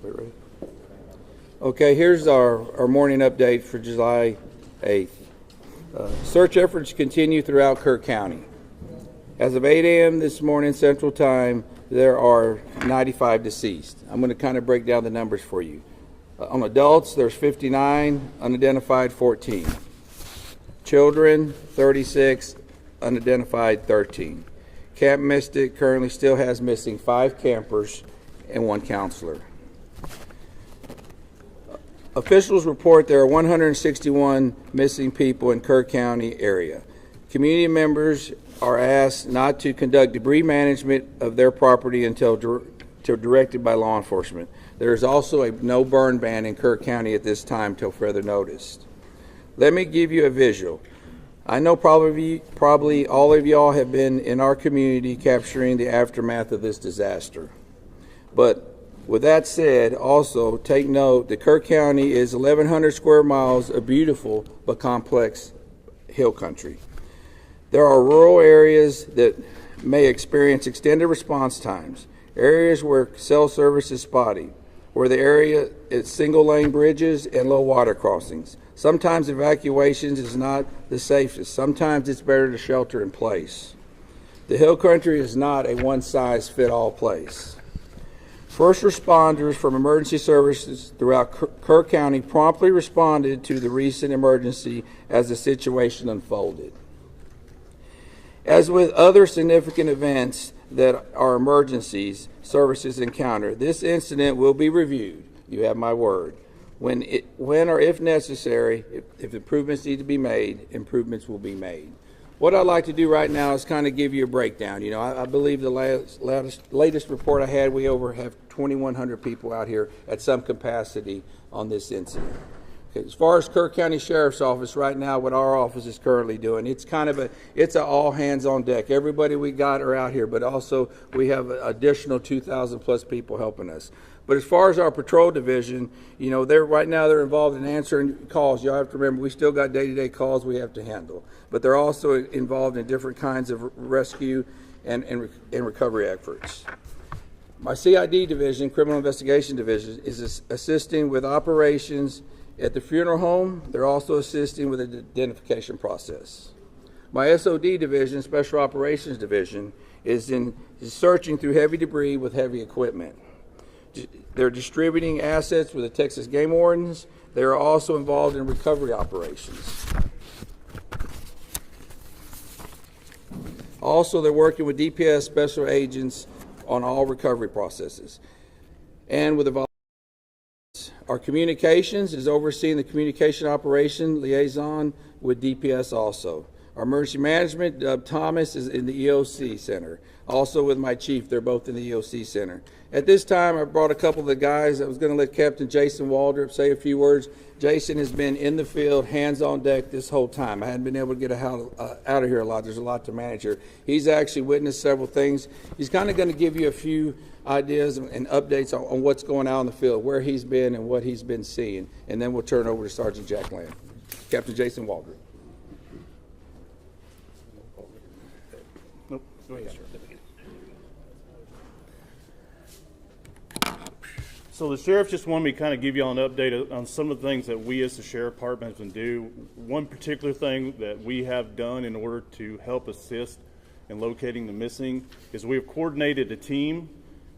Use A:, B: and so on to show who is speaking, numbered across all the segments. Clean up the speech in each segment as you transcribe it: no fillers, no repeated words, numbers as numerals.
A: Ready? Okay, here's our morning update for July 8th. Search efforts continue throughout Kerr County. As of 8 a.m. this morning Central Time, there are 95 deceased. I'm going to kind of break down the numbers for you. On adults, there's 59, unidentified 14. Children, 36, unidentified 13. Camp Mystic currently still has missing 5 campers and 1 counselor. Officials report there are 161 missing people in Kerr County area. Community members are asked not to conduct debris management of their property until directed by law enforcement. There is also a no burn ban in Kerr County at this time till further notice. Let me give you a visual. I know probably all of y'all have been in our community capturing the aftermath of this disaster. But with that said, also take note that Kerr County is 1,100 square miles of beautiful but complex hill country. There are rural areas that may experience extended response times, areas where cell service is spotty, where the area is single-lane bridges and low water crossings. Sometimes evacuations is not the safest. Sometimes it's better to shelter in place. The hill country is not a one-size-fits-all place. First responders from emergency services throughout Kerr County promptly responded to the recent emergency as the situation unfolded. As with other significant events that are emergencies services encounter, this incident will be reviewed. You have my word. When or if necessary, if improvements need to be made, improvements will be made. What I'd like to do right now is kind of give you a breakdown. You know, I believe the latest report I had, we have 2,100 people out here at some capacity on this incident. Okay, as far as Kerr County Sheriff's Office right now, what our office is currently doing, it's an all hands on deck. Everybody we got are out here, but also we have an additional 2,000 plus people helping us. But as far as our patrol division, you know, right now they're involved in answering calls. Y'all have to remember, we still got day-to-day calls we have to handle. But they're also involved in different kinds of rescue and recovery efforts. My CID division, Criminal Investigation Division, is assisting with operations at the funeral home. They're also assisting with the identification process. My SOD division, Special Operations Division, is searching through heavy debris with heavy equipment. They're distributing assets with the Texas Game Wardens. They are also involved in recovery operations. Also, they're working with DPS special agents on all recovery processes. And with the volunteers, our communications is overseeing the communication operation liaison with DPS also. Our emergency management, Doug Thomas, is in the EOC Center. Also with my chief, they're both in the EOC Center. At this time, I brought a couple of the guys. I was going to let Captain Jason Waldrop say a few words. Jason has been in the field, hands on deck this whole time. I hadn't been able to get out of here a lot. There's a lot to manage here. He's actually witnessed several things. He's kind of going to give you a few ideas and updates on what's going on in the field, where he's been and what he's been seeing. And then we'll turn it over to Sergeant Jack Lamb. Captain Jason Waldrop.
B: Nope. Go ahead, sir. So the sheriff just wanted me to kind of give you all an update on some of the things that we as the sheriff department can do. One particular thing that we have done in order to help assist in locating the missing is we have coordinated a team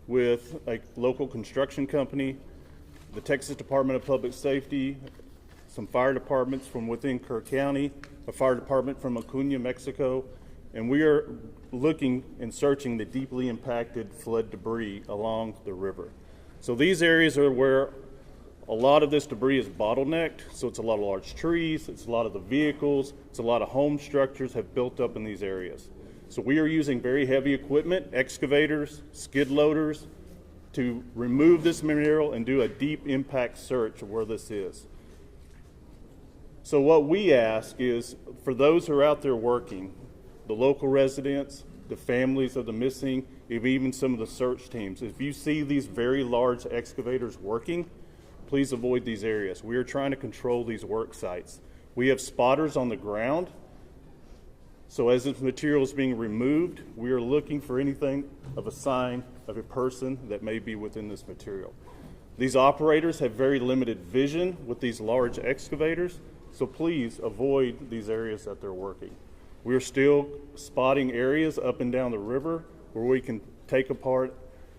B: with a local construction company, the Texas Department of Public Safety, some fire departments from within Kerr County, a fire department from Acuña, Mexico, and we are looking and searching the deeply impacted flood debris along the river. So these areas are where a lot of this debris is bottlenecked. So it's a lot of large trees, it's a lot of the vehicles, it's a lot of home structures have built up in these areas. So we are using very heavy equipment, excavators, skid loaders, to remove this material and do a deep impact search of where this is. So what we ask is, for those who are out there working, the local residents, the families of the missing, even some of the search teams, if you see these very large excavators working, please avoid these areas. We are trying to control these work sites. We have spotters on the ground, so as this material is being removed, we are looking for anything of a sign of a person that may be within this material. These operators have very limited vision with these large excavators, so please avoid these areas that they're working. We're still spotting areas up and down the river where we can take apart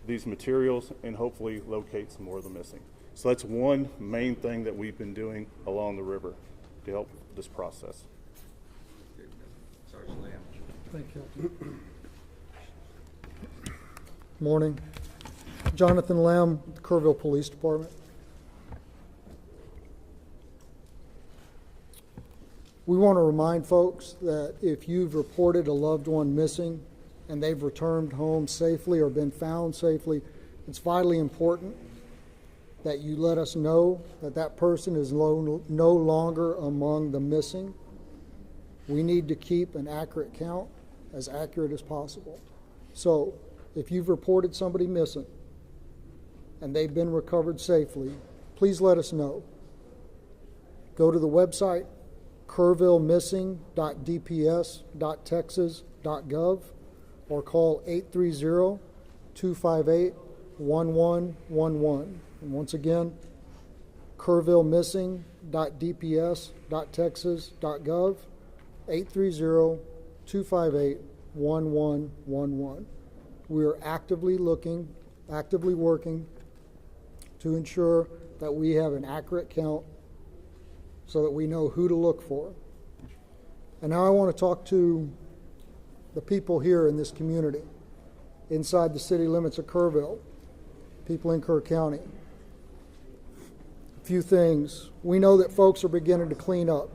B: these materials and hopefully locate some more of the missing. So that's one main thing that we've been doing along the river to help this process.
A: Sergeant Lamb.
C: Thank you. Morning. Jonathan Lamb, Kerrville Police Department. We want to remind folks that if you've reported a loved one missing and they've returned home safely or been found safely, it's vitally important that you let us know that that person is no longer among the missing. We need to keep an accurate count, as accurate as possible. So if you've reported somebody missing and they've been recovered safely, please let us know. Go to the website kerrvillemissing.dps.texas.gov or call 830-258-1111. And once again, kerrvillemissing.dps.texas.gov, 830-258-1111. We are actively working to ensure that we have an accurate count so that we know who to look for. And now I want to talk to the people here in this community, inside the city limits of Kerrville, people in Kerr County. A few things. We know that folks are beginning to clean up.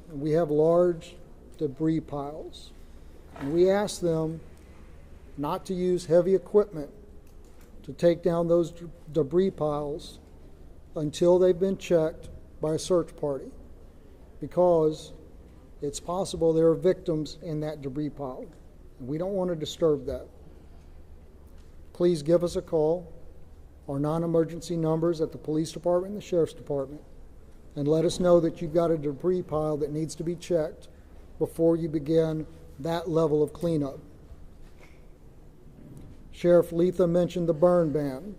C: And we have large debris piles. And we ask them not to use heavy equipment to take down those debris piles until they've been checked by a search party, because it's possible there are victims in that debris pile, and we don't want to disturb that. Please give us a call. Our non-emergency numbers at the police department and the sheriff's department, and let us know that you've got a debris pile that needs to be checked before you begin that level of cleanup. Sheriff Letha mentioned the burn ban.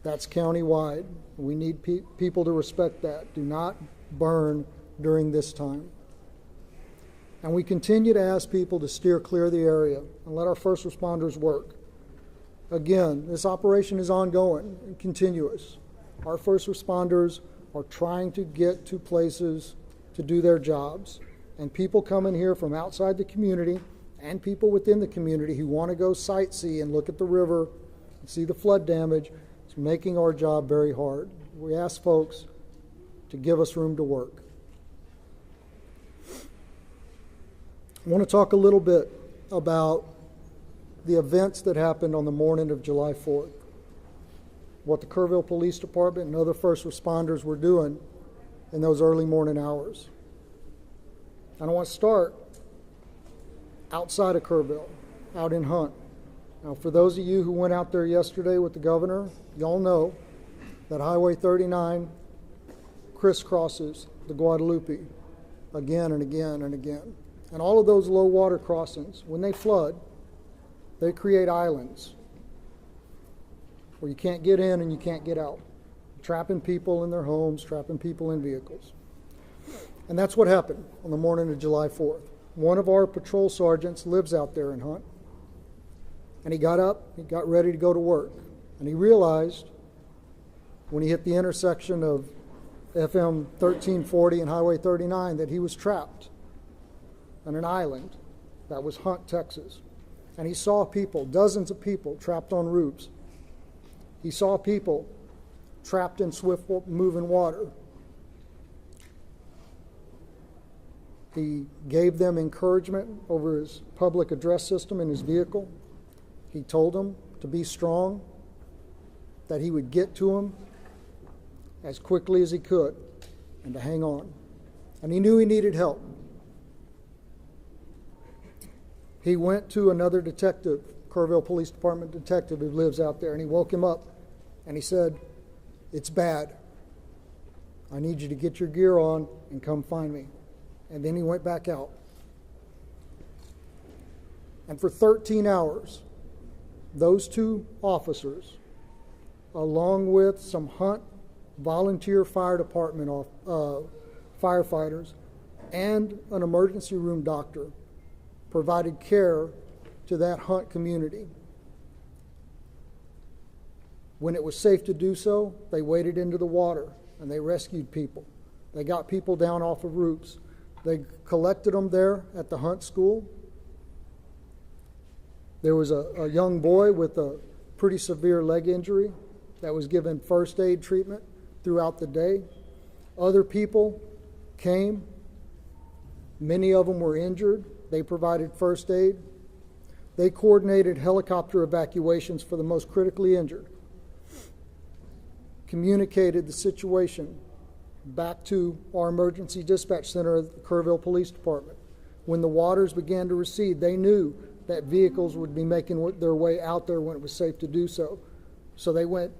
C: That's countywide. We need people to respect that. Do not burn during this time. And we continue to ask people to steer clear of the area and let our first responders work. Again, this operation is ongoing and continuous. Our first responders are trying to get to places to do their jobs. And people come in here from outside the community and people within the community who want to go sightsee and look at the river and see the flood damage. It's making our job very hard. We ask folks to give us room to work. I want to talk a little bit about the events that happened on the morning of July 4th, what the Kerrville Police Department and other first responders were doing in those early morning hours. And I want to start outside of Kerrville, out in Hunt. Now, for those of you who went out there yesterday with the governor, y'all know that Highway 39 crisscrosses the Guadalupe again and again and again. And all of those low water crossings, when they flood, they create islands where you can't get in and you can't get out, trapping people in their homes, trapping people in vehicles. And that's what happened on the morning of July 4th. One of our patrol sergeants lives out there in Hunt, and he got up, he got ready to go to work, and he realized when he hit the intersection of FM 1340 and Highway 39 that he was trapped on an island that was Hunt, Texas. And he saw people, dozens of people trapped on roofs. He saw people trapped in swift moving water. He gave them encouragement over his public address system in his vehicle. He told them to be strong, that he would get to them as quickly as he could, and to hang on. And he knew he needed help. He went to another detective, Kerrville Police Department detective who lives out there, and he woke him up and he said, "It's bad. I need you to get your gear on and come find me." And then he went back out. And for 13 hours, those two officers, along with some Hunt volunteer fire department firefighters, and an emergency room doctor provided care to that Hunt community. When it was safe to do so, they waded into the water and they rescued people. They got people down off of roofs. They collected them there at the Hunt School. There was a young boy with a pretty severe leg injury that was given first aid treatment throughout the day. Other people came. Many of them were injured. They provided first aid. They coordinated helicopter evacuations for the most critically injured, communicated the situation back to our emergency dispatch center at the Kerrville Police Department. When the waters began to recede, they knew that vehicles would be making their way out there when it was safe to do so. So they went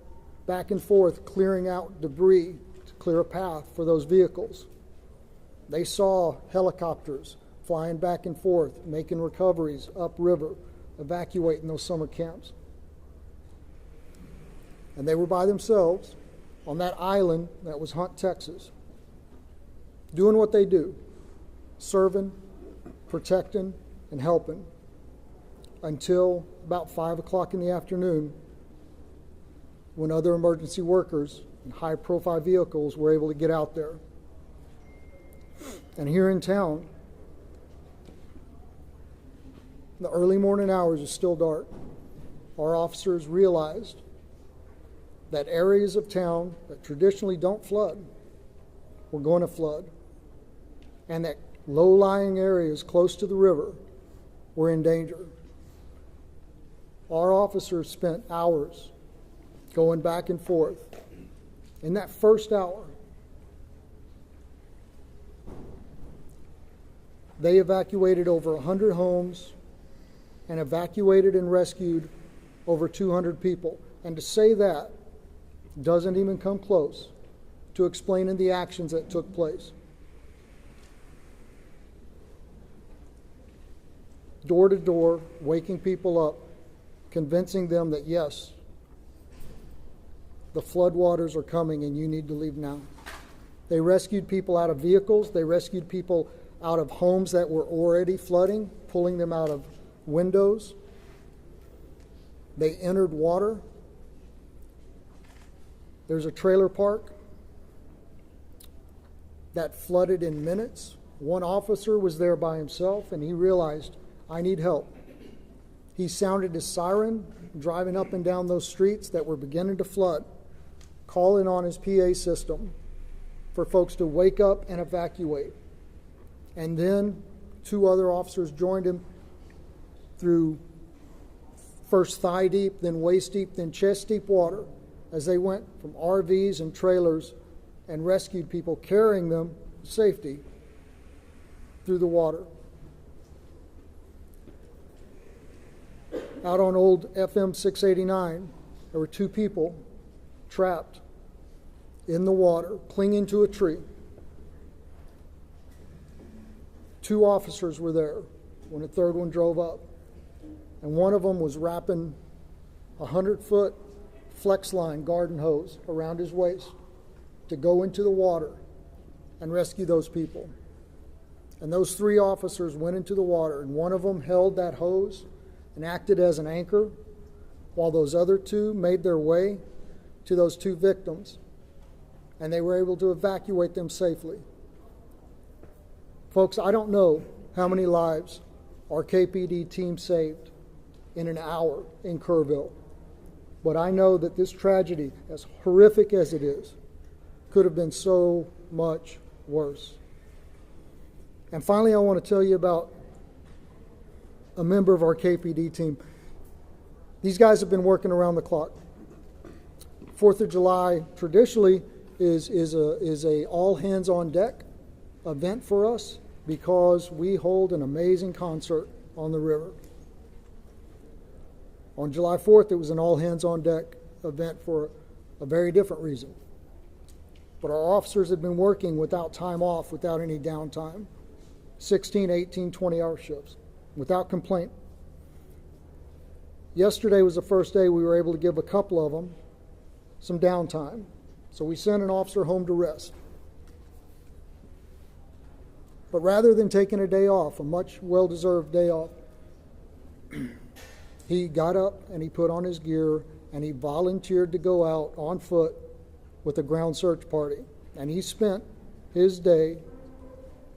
C: back and forth, clearing out debris to clear a path for those vehicles. They saw helicopters flying back and forth, making recoveries upriver, evacuating those summer camps. And they were by themselves on that island that was Hunt, Texas, doing what they do, serving, protecting, and helping, until about 5 o'clock in the afternoon, when other emergency workers in high-profile vehicles were able to get out there. And here in town, the early morning hours is still dark. Our officers realized that areas of town that traditionally don't flood were going to flood, and that low-lying areas close to the river were in danger. Our officers spent hours going back and forth. In that first hour, they evacuated over 100 homes and evacuated and rescued over 200 people. And to say that doesn't even come close to explaining the actions that took place. Door to door, waking people up, convincing them that yes, the floodwaters are coming and you need to leave now. They rescued people out of vehicles. They rescued people out of homes that were already flooding, pulling them out of windows. They entered water. There's a trailer park that flooded in minutes. One officer was there by himself, and he realized, I need help. He sounded his siren, driving up and down those streets that were beginning to flood, calling on his PA system for folks to wake up and evacuate. And then 2 other officers joined him through first thigh deep, then waist deep, then chest deep water, as they went from RVs and trailers and rescued people, carrying them to safety through the water. Out on old FM 689, there were 2 people trapped in the water, clinging to a tree. 2 officers were there when a third one drove up. And one of them was wrapping a 100-foot flex line garden hose around his waist to go into the water and rescue those people. And those 3 officers went into the water, and one of them held that hose and acted as an anchor, while those other 2 made their way to those 2 victims, and they were able to evacuate them safely. Folks, I don't know how many lives our KPD team saved in an hour in Kerrville, but I know that this tragedy, as horrific as it is, could have been so much worse. And finally, I want to tell you about a member of our KPD team. These guys have been working around the clock. 4th of July traditionally is a all hands on deck event for us, because we hold an amazing concert on the river. On July 4th, it was an all hands on deck event for a very different reason. But our officers had been working without time off, without any downtime, 16, 18, 20-hour shifts, without complaint. Yesterday was the first day we were able to give a couple of them some downtime. So we sent an officer home to rest. But rather than taking a day off, a much well-deserved day off, he got up and he put on his gear and he volunteered to go out on foot with a ground search party. And he spent his day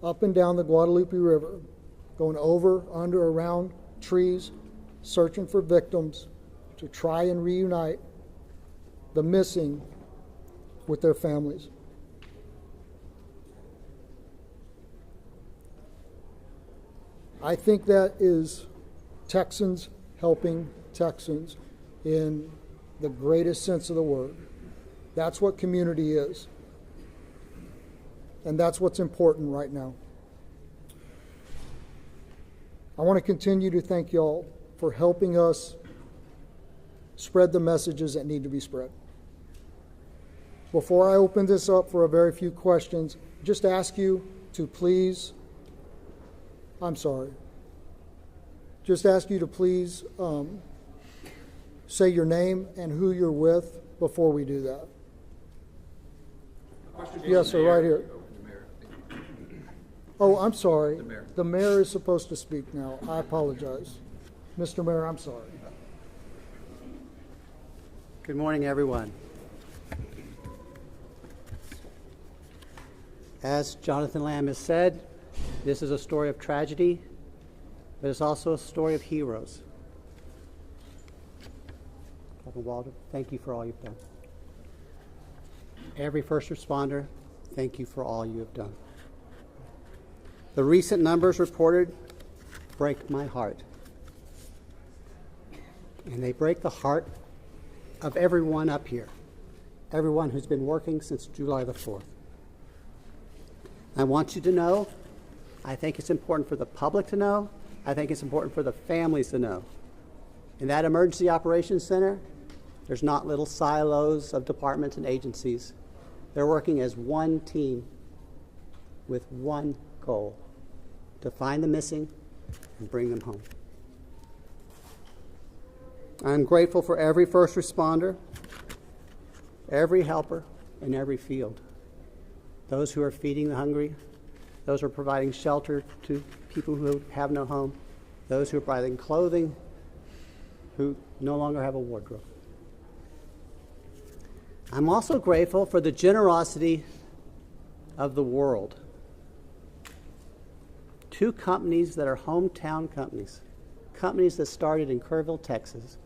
C: up and down the Guadalupe River, going over, under, around trees, searching for victims to try and reunite the missing with their families. I think that is Texans helping Texans in the greatest sense of the word. That's what community is. And that's what's important right now. I want to continue to thank y'all for helping us spread the messages that need to be spread. Before I open this up for a very few questions, just ask you to please, just ask you to please say your name and who you're with before we do that. Yes, sir, right here. Oh, I'm sorry. The mayor is supposed to speak now. I apologize. Mr. Mayor, I'm sorry.
D: Good morning, everyone. As Jonathan Lamb has said, this is a story of tragedy, but it's also a story of heroes. Captain Walter, thank you for all you've done. Every first responder, thank you for all you have done. The recent numbers reported break my heart. And they break the heart of everyone up here, everyone who's been working since July the 4th. I want you to know, I think it's important for the public to know, I think it's important for the families to know. In that emergency operations center, there's not little silos of departments and agencies. They're working as one team with one goal, to find the missing and bring them home. I'm grateful for every first responder, every helper in every field. Those who are feeding the hungry, those who are providing shelter to people who have no home, those who are providing clothing, who no longer have a wardrobe. I'm also grateful for the generosity of the world. Two companies that are hometown companies, companies that started in Kerrville, Texas,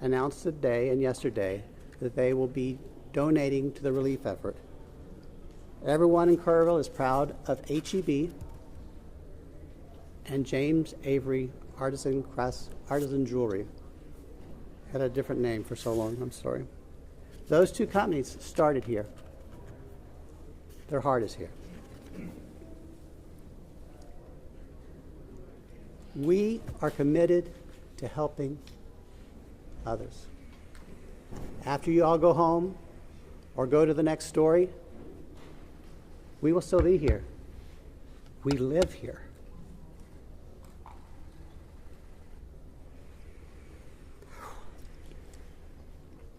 D: announced today and yesterday that they will be donating to the relief effort. Everyone in Kerrville is proud of HEB and James Avery Artisan Jewelry. Had a different name for so long, I'm sorry. Those two companies started here. Their heart is here. We are committed to helping others. After you all go home or go to the next story, we will still be here. We live here.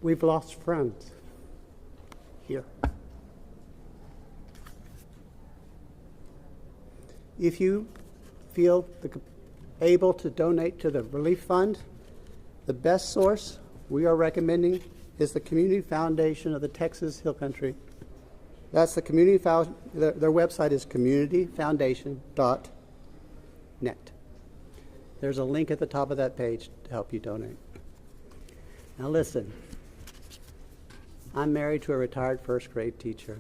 D: We've lost friends here. If you feel able to donate to the relief fund, the best source we are recommending is the Community Foundation of the Texas Hill Country. That's the community their website is communityfoundation.net. There's a link at the top of that page to help you donate. Now listen, I'm married to a retired first grade teacher.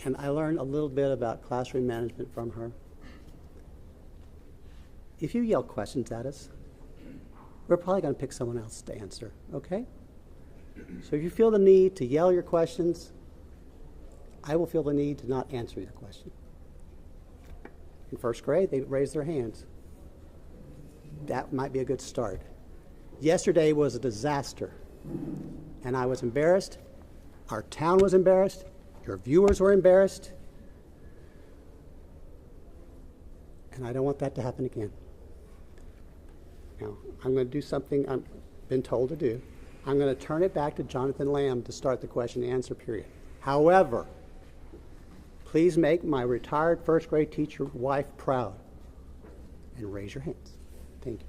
D: And I learned a little bit about classroom management from her. If you yell questions at us, we're probably going to pick someone else to answer, okay? So if you feel the need to yell your questions, I will feel the need to not answer your question. In first grade, they raise their hands. That might be a good start. Yesterday was a disaster, and I was embarrassed. Our town was embarrassed. Your viewers were embarrassed. And I don't want that to happen again. Now, I'm going to do something I've been told to do. I'm going to turn it back to Jonathan Lamb to start the question and answer period. However, please make my retired first grade teacher wife proud and raise your hands. Thank you.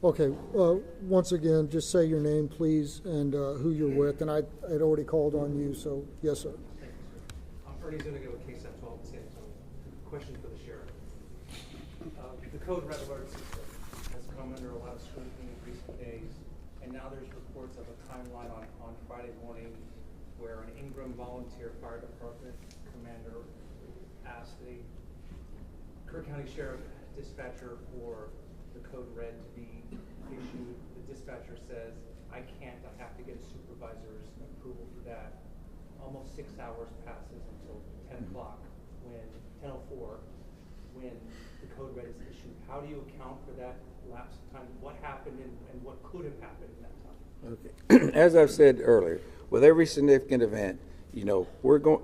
C: Okay, once again, just say your name, please, and who you're with. And I'd already called on you, so yes, sir.
E: Ernie's going to go with KSAP 12 in San Antonio. Question for the sheriff. The code red alert system has come under a lot of scrutiny in recent days, and now there's reports of a timeline on Friday morning where an Ingram Volunteer Fire Department commander asked the Kerr County Sheriff dispatcher for the code red to be issued. The dispatcher says, I can't, I have to get a supervisor's approval for that. Almost 6 hours passes until 10 o'clock, when 10:04, when the code red is issued. How do you account for that lapse of time? What happened and what could have happened in that time?
A: Okay. As I've said earlier, with every significant event, we're going,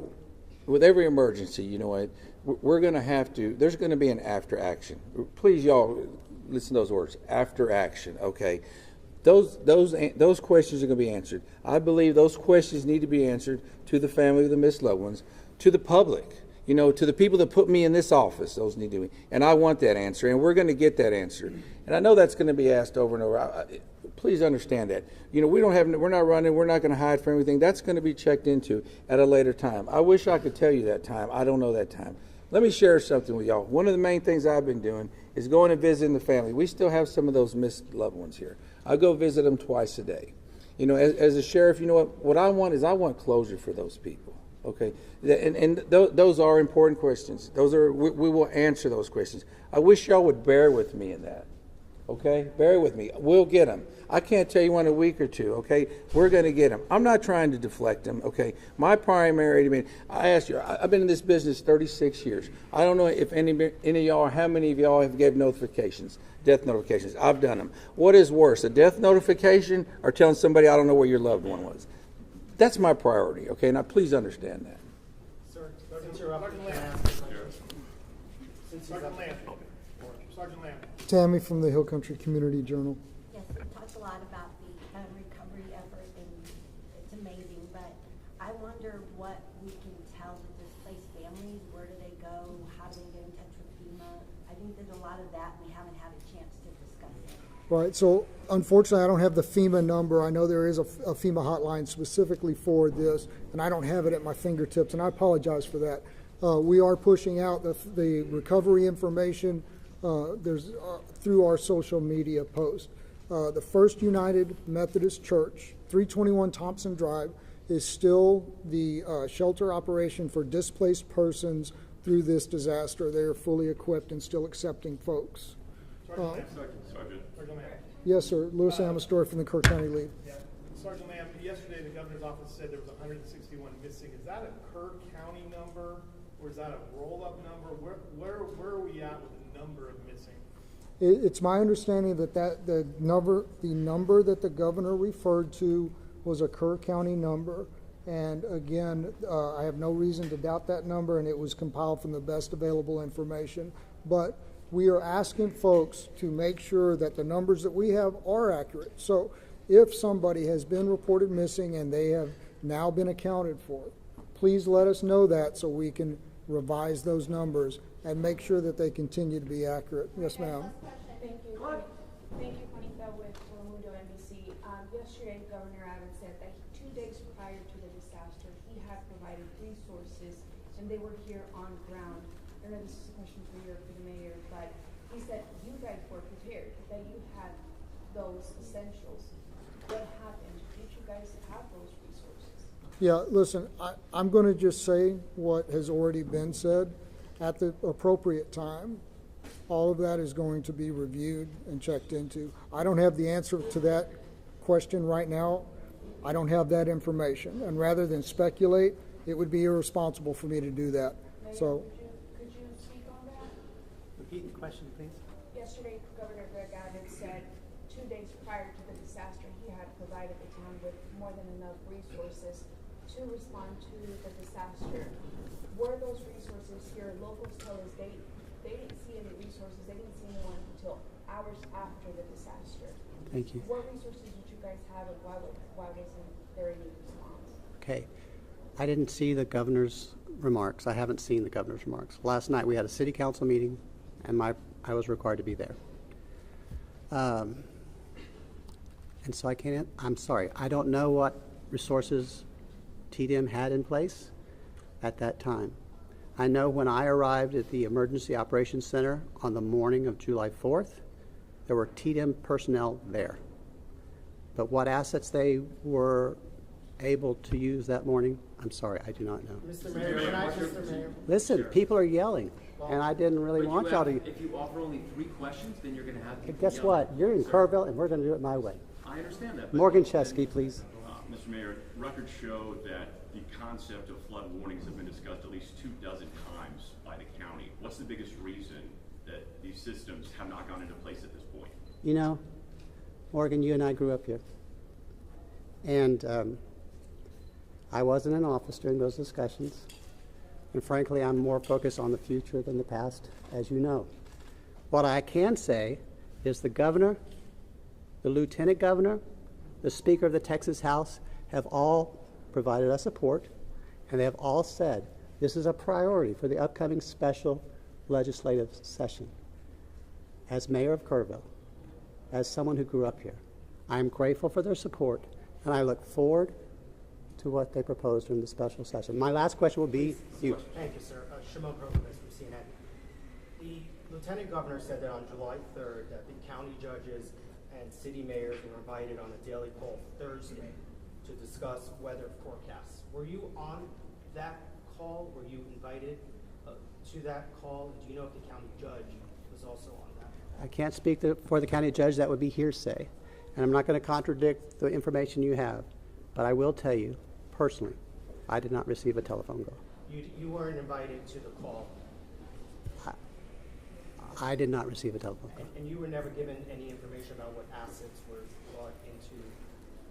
A: with every emergency, we're going to have to, there's going to be an after action. Please, y'all, listen to those words, after action, okay? Those questions are going to be answered. I believe those questions need to be answered to the family of the missed loved ones, to the public, to the people that put me in this office. Those need to be, and I want that answer, and we're going to get that answer. And I know that's going to be asked over and over. Please understand that. We're not running. We're not going to hide from everything. That's going to be checked into at a later time. I wish I could tell you that time. I don't know that time. Let me share something with y'all. One of the main things I've been doing is going and visiting the family. We still have some of those missed loved ones here. I go visit them twice a day. As a sheriff, what I want is I want closure for those people. Okay, and those are important questions. We will answer those questions. I wish y'all would bear with me in that. Okay, bear with me. We'll get them. I can't tell you in a week or two. Okay, we're going to get them. I'm not trying to deflect them. Okay, my primary. I asked you. I've been in this business 36 years. I don't know if any of y'all, or how many of y'all have gave notifications, death notifications. I've done them. What is worse, a death notification or telling somebody I don't know where your loved one was? That's my priority. Okay, now please understand that.
F: Sir, Sergeant Lamb.
C: Tammy from the Hill Country Community Journal.
G: Yes, we talked a lot about the recovery effort, and it's amazing, but I wonder what we can tell the displaced families. Where do they go? How do they get in touch with FEMA? I think there's a lot of that we haven't had a chance to discuss it.
C: Right, so unfortunately I don't have the FEMA number. I know there is a FEMA hotline specifically for this, and I don't have it at my fingertips, and I apologize for that. We are pushing out the recovery information through our social media post. The First United Methodist Church, 321 Thompson Drive, is still the shelter operation for displaced persons through this disaster. They are fully equipped and still accepting folks.
F: Sergeant Lamb.
C: Yes, sir. Louis Amastor from the Kerr County Lead.
F: Yeah. Sergeant Lamb, yesterday the governor's office said there was 161 missing. Is that a Kerr County number, or is that a roll-up number? Where are we at with the number of missing?
C: It's my understanding that the number that the governor referred to was a Kerr County number. And again, I have no reason to doubt that number, and it was compiled from the best available information. But we are asking folks to make sure that the numbers that we have are accurate. So if somebody has been reported missing and they have now been accounted for, please let us know that so we can revise those numbers and make sure that they continue to be accurate. Yes, ma'am.
H: Thank you. Thank you, Juanita with Telemundo NBC. Yesterday, Governor Abbott said that 2 days prior to the disaster, he had provided resources, and they were here on ground. I know this is a question for the mayor, but he said you guys were prepared, that you had those essentials. What happened? Did you guys have those resources?
C: Yeah, listen, I'm going to just say what has already been said. At the appropriate time, all of that is going to be reviewed and checked into. I don't have the answer to that question right now. I don't have that information. And rather than speculate, it would be irresponsible for me to do that.
H: Mayor,
C: So,
H: could you speak on that?
D: Repeat the question, please.
H: Yesterday, Governor Greg Abbott said 2 days prior to the disaster, he had provided the town with more than enough resources to respond to the disaster. Were those resources here? Locals tell us they didn't see any resources. They didn't see anyone until hours after the disaster.
D: Thank you.
H: What resources did you guys have, and why wasn't there any response?
D: Okay. I didn't see the governor's remarks. I haven't seen the governor's remarks. Last night we had a city council meeting, and I was required to be there. And so I'm sorry, I don't know what resources TDM had in place at that time. I know when I arrived at the Emergency Operations Center on the morning of July 4th, there were TDM personnel there. But what assets they were able to use that morning, I'm sorry, I do not know.
I: Mr. Mayor, can I, Mr. Mayor?
D: Listen, people are yelling, and I didn't really want y'all to.
J: If you offer only 3 questions, then you're going to have people
D: Guess
J: yelling.
D: what? You're in Kerrville, and we're going to do it my way.
J: I understand that. but-
D: Morgan Chesky, please.
K: Mr. Mayor, records show that the concept of flood warnings have been discussed at least 24 times by the county. What's the biggest reason that these systems have not gone into place at this point?
D: You know, Morgan, you and I grew up here. And I wasn't in office during those discussions. And frankly, I'm more focused on the future than the past, as you know. What I can say is the governor, the lieutenant governor, the Speaker of the Texas House have all provided us support, and they have all said this is a priority for the upcoming special legislative session. As mayor of Kerrville, as someone who grew up here, I am grateful for their support, and I look forward to what they propose during the special session. My last question will be you.
I: Thank you, sir. Shimon Provost from CNN. The Lieutenant Governor said that on July 3rd that the county judges and city mayors were invited on a daily call Thursday to discuss weather forecasts. Were you on that call? Were you invited to that call? Do you know if the county judge was also on that?
D: I can't speak for the county judge. That would be hearsay. And I'm not going to contradict the information you have. But I will tell you, personally, I did not receive a telephone call.
I: You weren't invited to the call?
D: I did not receive a telephone call.
I: And you were never given any information about what assets were brought into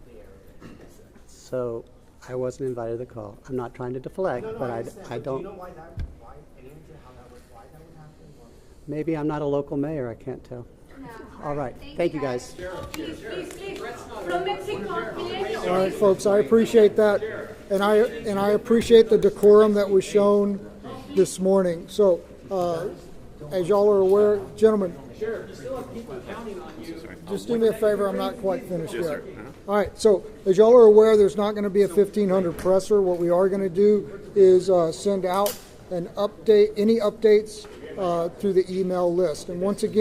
I: the area?
D: So I wasn't invited to the call. I'm not trying to deflect,
I: No,
D: but
I: I
D: I
I: understand. But
D: don't.
I: Do you know why any idea how that would, why that would happen? Or?
D: Maybe I'm not a local mayor. I can't tell. All right. Thank you, guys.
H: Please, from Mexico,
C: All right, folks, I appreciate that, and I appreciate the decorum that was shown this morning. So, as y'all are aware, gentlemen, just do me a favor. I'm not quite finished yet. All right. So, as y'all are aware, there's not going to be a 1500 presser. What we are going to do is send out an update, any updates through the email list. And once again,